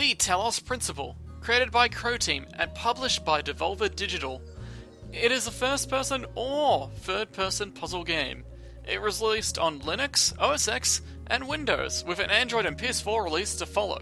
The Talos Principle, created by Crow Team and published by Devolver Digital. It is a first-person or third-person puzzle game. It was released on Linux, OS X, and Windows, with an Android and PS4 release to follow.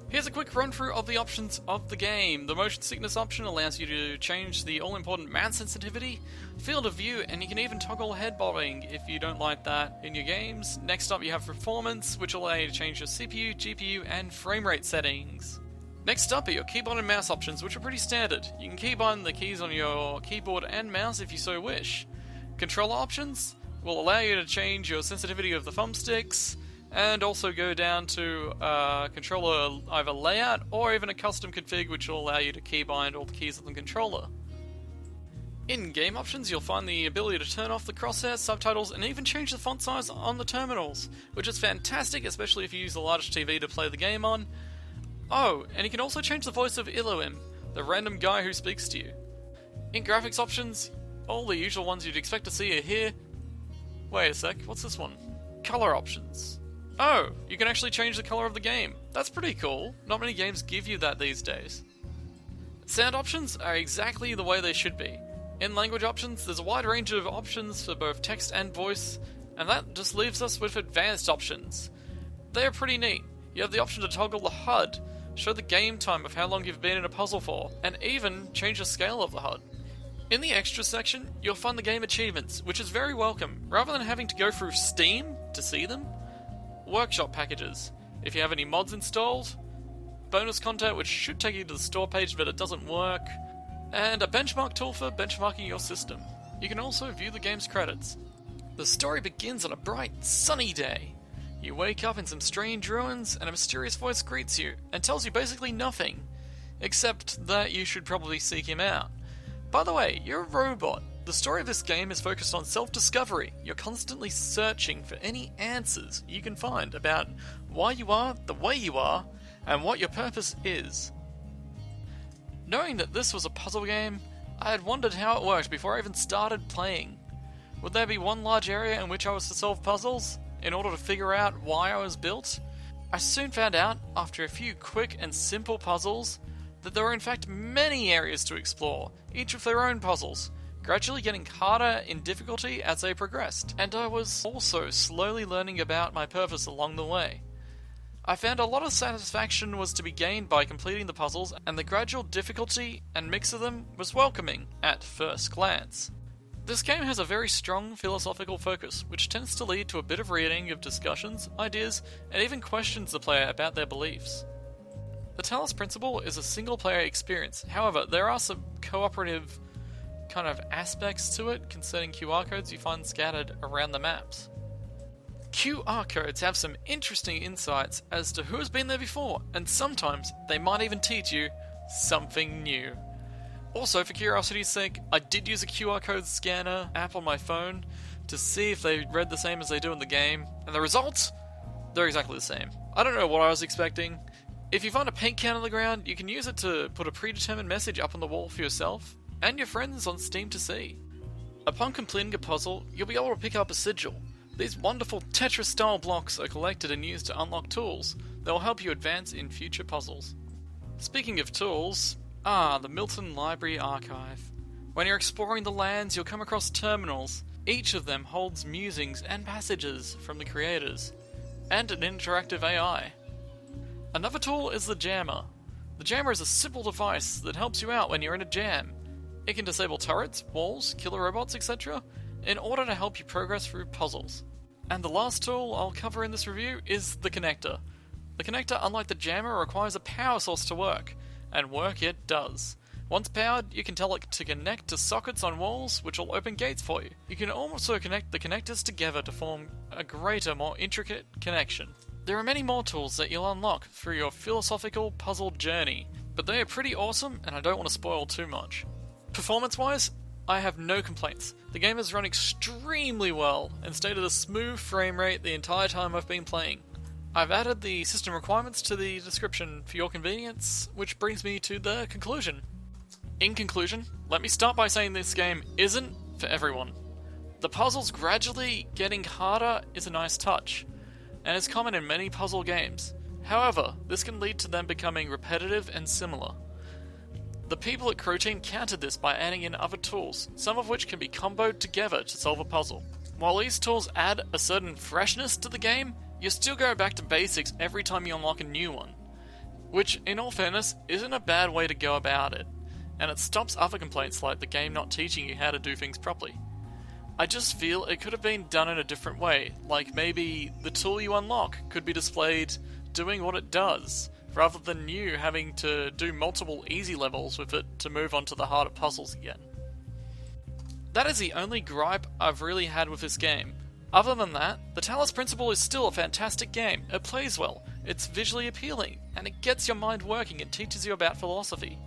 Here's a quick run-through of the options of the game. The motion sickness option allows you to change the all-important mouse sensitivity, field of view, and you can even toggle head bobbing if you don't like that in your games. Next up you have performance, which will allow you to change your CPU, GPU, and frame rate settings. Next up are your keyboard and mouse options, which are pretty standard. You can keybind the keys on your keyboard and mouse if you so wish. Controller options will allow you to change your sensitivity of the thumbsticks, and also go down to controller either layout or even a custom config, which will allow you to keybind all the keys on the controller. In game options, you'll find the ability to turn off the crosshairs, subtitles, and even change the font size on the terminals, which is fantastic, especially if you use a large TV to play the game on. Oh, and you can also change the voice of Elohim, the random guy who speaks to you. In graphics options, all the usual ones you'd expect to see are here. Wait a sec, what's this one? Color options. Oh, you can actually change the color of the game. That's pretty cool. Not many games give you that these days. Sound options are exactly the way they should be. In language options, there's a wide range of options for both text and voice, and that just leaves us with advanced options. They are pretty neat. You have the option to toggle the HUD, show the game time of how long you've been in a puzzle for, and even change the scale of the HUD. In the extra section, you'll find the game achievements, which is very welcome. Rather than having to go through Steam to see them, workshop packages, if you have any mods installed, bonus content which should take you to the store page but it doesn't work, and a benchmark tool for benchmarking your system. You can also view the game's credits. The story begins on a bright, sunny day. You wake up in some strange ruins and a mysterious voice greets you and tells you basically nothing, except that you should probably seek him out. By the way, you're a robot. The story of this game is focused on self-discovery. You're constantly searching for any answers you can find about why you are the way you are and what your purpose is. Knowing that this was a puzzle game, I had wondered how it worked before I even started playing. Would there be one large area in which I was to solve puzzles in order to figure out why I was built? I soon found out, after a few quick and simple puzzles, that there were in fact many areas to explore, each with their own puzzles, gradually getting harder in difficulty as they progressed, and I was also slowly learning about my purpose along the way. I found a lot of satisfaction was to be gained by completing the puzzles, and the gradual difficulty and mix of them was welcoming at first glance. This game has a very strong philosophical focus, which tends to lead to a bit of reading of discussions, ideas, and even questions the player about their beliefs. The Talos Principle is a single-player experience, however, there are some cooperative kind of aspects to it concerning QR codes you find scattered around the maps. QR codes have some interesting insights as to who has been there before, and sometimes they might even teach you something new. Also, for curiosity's sake, I did use a QR code scanner app on my phone to see if they read the same as they do in the game, and the results? They're exactly the same. I don't know what I was expecting. If you find a paint can on the ground, you can use it to put a predetermined message up on the wall for yourself and your friends on Steam to see. Upon completing a puzzle, you'll be able to pick up a sigil. These wonderful Tetris-style blocks are collected and used to unlock tools that will help you advance in future puzzles. Speaking of tools, the Milton Library Archive. When you're exploring the lands, you'll come across terminals. Each of them holds musings and passages from the creators, and an interactive AI. Another tool is the Jammer. The Jammer is a simple device that helps you out when you're in a jam. It can disable turrets, walls, killer robots, etc. in order to help you progress through puzzles. And the last tool I'll cover in this review is the Connector. The Connector, unlike the Jammer, requires a power source to work, and work it does. Once powered, you can tell it to connect to sockets on walls, which will open gates for you. You can also connect the connectors together to form a greater, more intricate connection. There are many more tools that you'll unlock through your philosophical puzzle journey, but they are pretty awesome and I don't want to spoil too much. Performance-wise, I have no complaints. The game has run extremely well and stayed at a smooth frame rate the entire time I've been playing. I've added the system requirements to the description for your convenience, which brings me to the conclusion. In conclusion, let me start by saying this game isn't for everyone. The puzzles gradually getting harder is a nice touch, and is common in many puzzle games. However, this can lead to them becoming repetitive and similar. The people at Croteam countered this by adding in other tools, some of which can be comboed together to solve a puzzle. While these tools add a certain freshness to the game, you still go back to basics every time you unlock a new one. Which, in all fairness, isn't a bad way to go about it, and it stops other complaints like the game not teaching you how to do things properly. I just feel it could have been done in a different way, like maybe the tool you unlock could be displayed doing what it does, rather than you having to do multiple easy levels with it to move on to the harder puzzles again. That is the only gripe I've really had with this game. Other than that, the Talos Principle is still a fantastic game. It plays well, it's visually appealing, and it gets your mind working and teaches you about philosophy.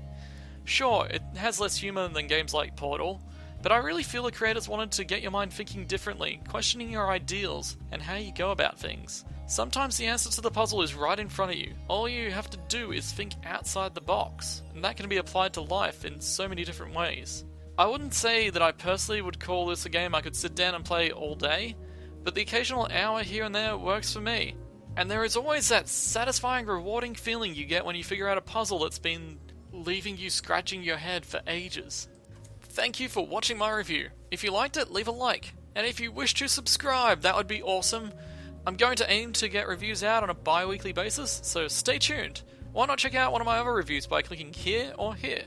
Sure, it has less humour than games like Portal, but I really feel the creators wanted to get your mind thinking differently, questioning your ideals, and how you go about things. Sometimes the answer to the puzzle is right in front of you. All you have to do is think outside the box, and that can be applied to life in so many different ways. I wouldn't say that I personally would call this a game I could sit down and play all day, but the occasional hour here and there works for me. And there is always that satisfying, rewarding feeling you get when you figure out a puzzle that's been leaving you scratching your head for ages. Thank you for watching my review. If you liked it, leave a like. And if you wish to subscribe, that would be awesome. I'm going to aim to get reviews out on a bi-weekly basis, so stay tuned. Why not check out one of my other reviews by clicking here or here.